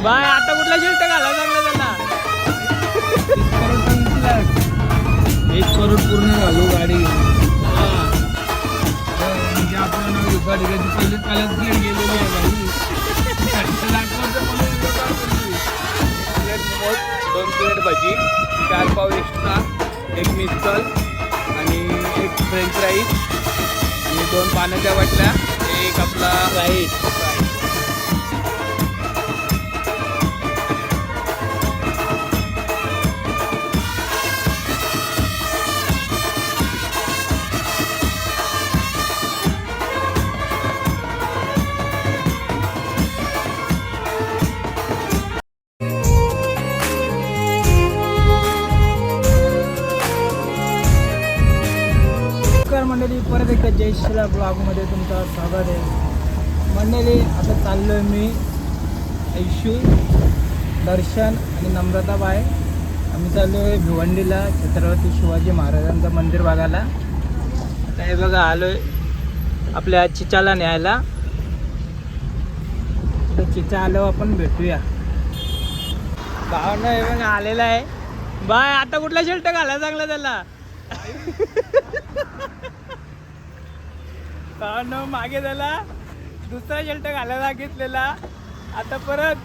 Bye आता कुठला shirt घाला चांगला त्याला 1 करोड पूर्ण घालू गाडी घेऊन. म्हणजे आपण गाडी पहिलेच कालच प्लेट गेलेली आहे भाई. 2 प्लेट भजी, 4 पाव एक्स्ट्रा, 1 मिसळ आणि 1 फ्रेंच फ्राईज आणि 2 पाण्याच्या बाटल्या, 1 आपला राईस. मंडळी परत एकदा जय शिला ब्लॉगमध्ये तुमचं स्वागत आहे. मंडळी आता चाललो आहे मी, ऐशू, दर्शन आणि नम्रताबाई. आम्ही चाललो आहे भिवंडीला छत्रपती शिवाजी महाराजांचं मंदिर बघायला. आता हे बघा आलो आहे आपल्या चिचाला न्यायला. तर चिचा आल्यावर आपण भेटूया. भावना हे बघा आलेला आहे. बाय आता कुठला शर्ट घाला चांगला त्याला भावना मागे झाला दुसरा शर्ट घालायला घेतलेला. आता परत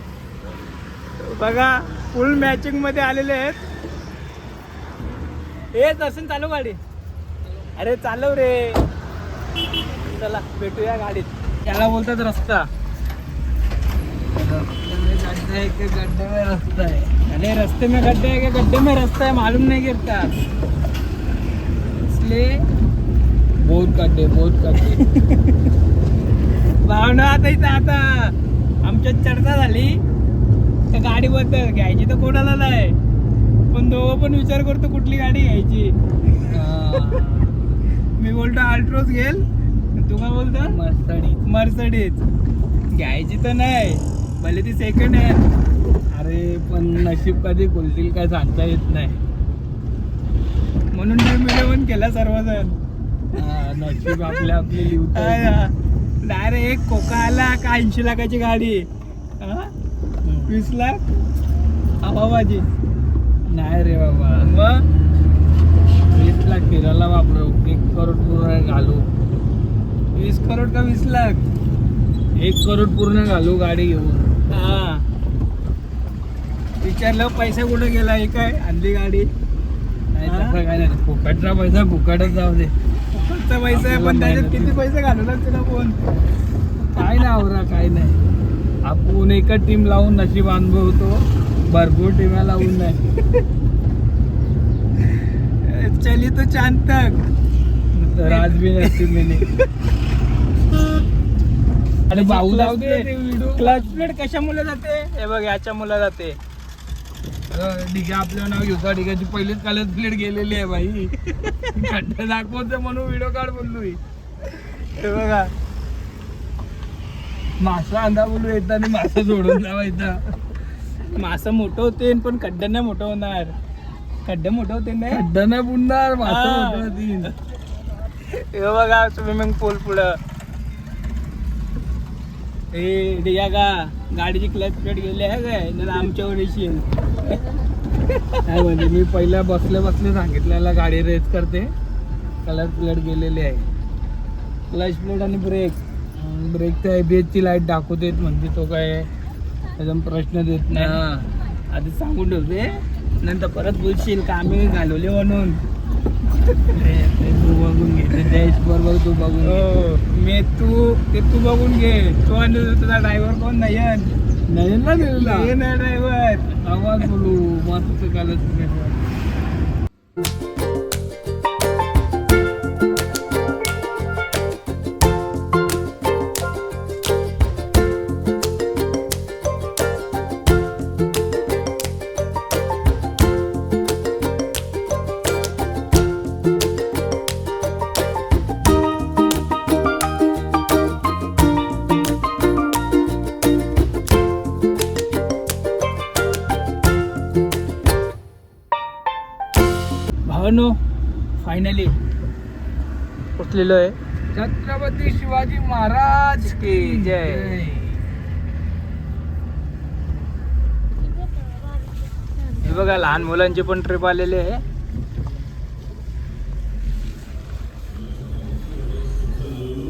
बघा फुल मॅचिंग मध्ये आलेले आहेत. हे दर्शन चालू गाडी. अरे चालव रे. चला भेटूया गाडीत. त्याला बोलतात रस्ता. गड्ढे में रास्ता है. अरे रस्ते में गड्ढे है कि गड्ढे में रास्ता है मालूम नहीं गिरता, इसलिए बहुत गड्ढे. भावना आता इथं आता आमच्यात चर्चा झाली तर गाडी बद्दल घ्यायची तर कोणाला नाही, पण दोघं पण विचार करतो कुठली गाडी घ्यायची. मी बोलतो अल्ट्रोज घेल, तू काय बोलतो मर्सडीज घ्यायची तर नाही, भले ती सेकंड आहे. अरे पण नशीब कधी खुलतील काय सांगता येत नाही. म्हणून मी मिळवून केला सर्वजण. नशीब आपले लिहून. डायरेक्ट एक कोका आला का 80 लाखाची गाडी, 20 लाख हवाबाजी नाही रे बाबा. मग 20 लाख फिरायला वापरू, 1 करोड पूर्ण घालू. 20 करोड का 20 लाख? 1 करोड पूर्ण घालू गाडी घेऊन. हा विचारलं पैसा कुठे गेला? हे काय आणली गाडी? नाही तसं काय नाही, फुकटचा पैसा फुकटच जाऊ दे. फुकटचा पैसा आहे पण त्याच्यात किती पैसे घालवला तुला कोण? काय नाही आवरा, काय नाही. आपण एकच टीम लावून नशीब अनुभवतो, भरपूर टीमा लावून नाही. चली तो चांद तक तर आज बी नशीब मेने. अरे भाऊ जाऊ दे. क्लच प्लेट कशामुळे जाते? हे बघ याच्यामुळे जाते. ठीक आहे आपलं नाव घेऊ का? ठीक आहे पहिलीच कालच प्लेट गेलेली आहे भाई. खड्डा दाखवते म्हणून व्हिडिओ काढ बोललोय. हे बघा मासा अंदा बोलू येतात आणि मासा सोडून लावायचा. मासा मोठं होते पण खड्डा नाही मोठं होणार. खड्डे मोठं होते नाही, खड्डा नाही बुडणार, मासा मोठं होतील. हे बघा स्विमिंग पूल पुढं. ए दिया का गाडीची क्लच प्लेट गेली आहे काय? नाही आमच्यावर येशील. काय म्हणजे मी पहिल्या बसल्या सांगितलेला गाडी रेस करते, कलर प्लेट गेलेली आहे. क्लच प्लेट आणि ब्रेक तर ABS ची लाईट दाखवतेत म्हणजे तो काय त्याचा प्रश्न देत नाही. आधी सांगून ठेवते, नंतर परत बोलशील का आम्ही घालवले म्हणून. तू बघून घे देश बरोबर, तू बघून घे. मी तू बघून घे. तो आणि तुझा ड्रायव्हर कोण? नाही ना दिलेला नाही ड्रायव्हर. आवाज बोलू मस्त कालच. भावानो फायनली पोचलेलो आहे. छत्रपती शिवाजी महाराज की जय. हे बघा लहान मुलांची पण ट्रिप आलेली आहे.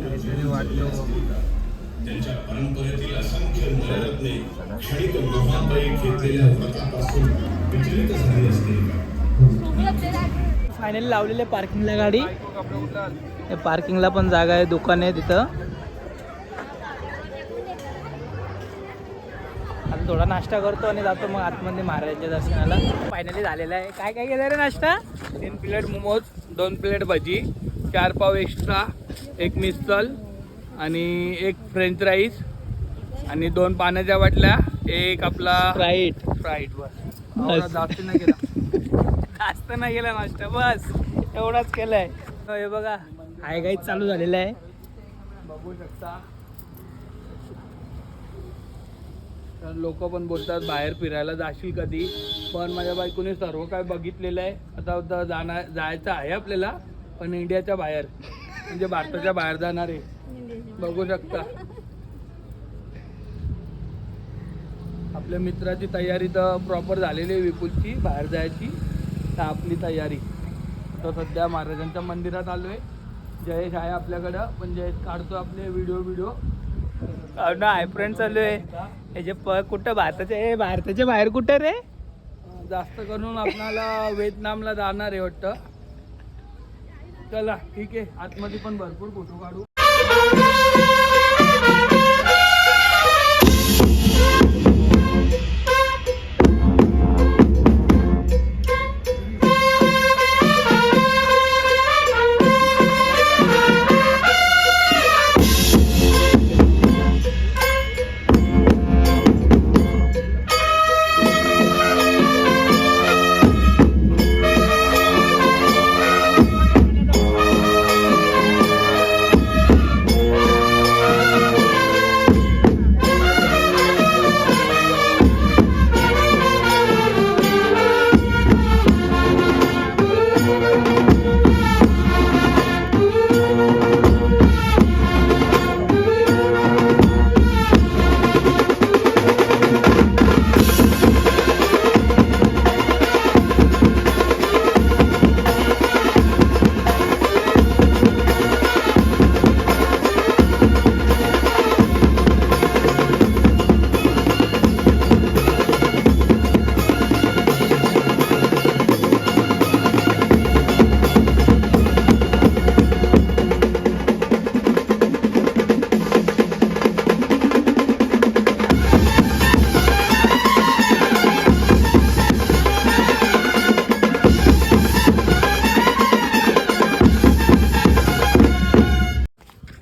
काहीतरी वाटतो त्यांच्या परंपरेतील असंख्य नवरत्ने क्षणिक मोहापायी घेतलेल्या व्रतापासून विचलित झाली असतील का? फायनली लावलेली पार्किंगला गाडी. हे पार्किंगला पण जागा आहे, दुकान आहे तिथं. आता थोडा नाश्ता करतो आणि जातो मग आतमध्ये महाराजांच्या दर्शनाला. फायनली झालेला आहे. काय काय केलं रे नाश्ता? 3 प्लेट मोमोज, 2 प्लेट भजी, 4 पाव एक्स्ट्रा, 1 मिसल आणि 1 फ्रेंच राईस आणि 2 पाण्याच्या बाटल्या, 1 आपला राईट फ्राईड. बस जास्त नाही केला. जास्त नाही गेला नाश्ता, बस एवढाच केलाय. हे बघा हाय गाईच चालू झालेलं आहे. बघू शकता. तर लोक पण बोलतात बाहेर फिरायला जाशील कधी, पण माझ्या बायकोने सर्व काय बघितलेलं आहे. आता जायचं आहे आपल्याला, पण इंडियाच्या बाहेर म्हणजे भारताच्या बाहेर जाणार आहे. बघू शकता आपल्या मित्राची तयारी तर प्रॉपर झालेली आहे विपुलची बाहेर जायची. तर आपली तयारी तर सध्या महाराजांच्या मंदिरात आलो आहे. जयेश आहे आपल्याकडं, पण जयेश काढतो आपले व्हिडिओ. ना हाय फ्रेंड चालू आहे. याचे कुठं भारताचे बाहेर कुठं रे? जास्त करून आपणाला व्हिएतनामला जाणार आहे वाटतं. चला ठीक आहे, आतमध्ये पण भरपूर फोटो काढू.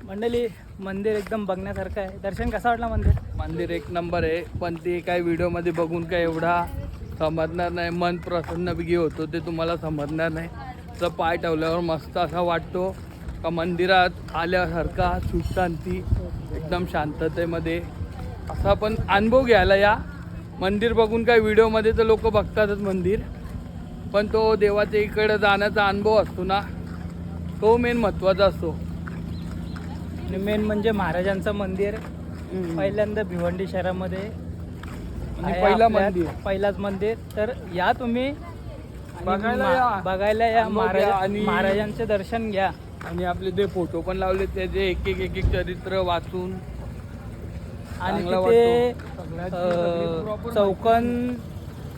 मंडळी मंदिर एकदम बघण्यासारखं आहे. दर्शन कसं वाटलं मंदिर 1 नंबर आहे, पण ते काय व्हिडिओमध्ये बघून काय एवढा समजणार नाही. मन प्रसन्न बिगी होतो ते तुम्हाला समजणार नाही. तर पाय ठेवल्यावर मस्त असा वाटतो का मंदिरात आल्यासारखा, सुख शांती, एकदम शांततेमध्ये असा पण अनुभव घ्यायला या. मंदिर बघून काय व्हिडिओमध्ये तर लोक बघतातच मंदिर, पण तो देवाच्या इकडे जाण्याचा अनुभव असतो ना, तो मेन महत्त्वाचा असतो. आणि मेन म्हणजे महाराजांचं मंदिर पहिल्यांदा भिवंडी शहरामध्ये आहे. पहिलाच मंदिर. तर या तुम्ही आणि बघायला या महाराजांचे दर्शन घ्या. आणि आपले ते फोटो पण लावले त्याचे एक एक चरित्र वाचून. आणि तिथे चौकोन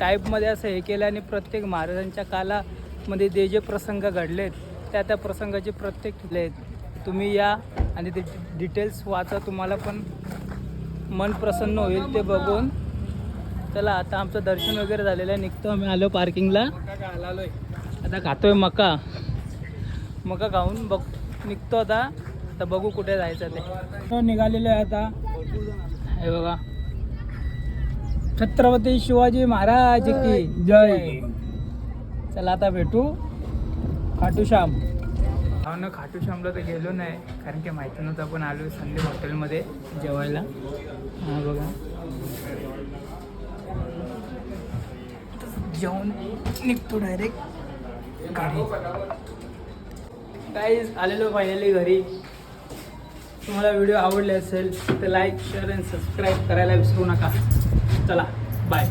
टाईपमध्ये असं हे केलं आणि प्रत्येक महाराजांच्या कालामध्ये जे जे प्रसंग घडलेत त्या प्रसंगाचे प्रत्येक ठिले आहेत. तुम्ही या आणि ते डिटेल्स वाचा, तुम्हाला पण मन प्रसन्न होईल ते बघून. चला आता आमचं दर्शन वगैरे झालेलं आहे, निघतो आम्ही. आलो पार्किंगला. आता खातोय मका खाऊन निघतो आता बघू कुठे जायचं ते. निघालेलं आहे आता. हे बघा, छत्रपती शिवाजी महाराज की जय. चला आता भेटू खाटूश्याम. ना खाटूश्यामला तर गेलो नाही, कारण की माहिती नव्हतं. आपण आलो संदीप हॉटेलमध्ये जेवायला. हा बघा, जेवण निघतो डायरेक्ट घरी. काही आलेलो फायनली घरी. तुम्हाला व्हिडिओ आवडले असेल तर लाईक, शेअर आणि सबस्क्राईब करायला विसरू नका. चला बाय.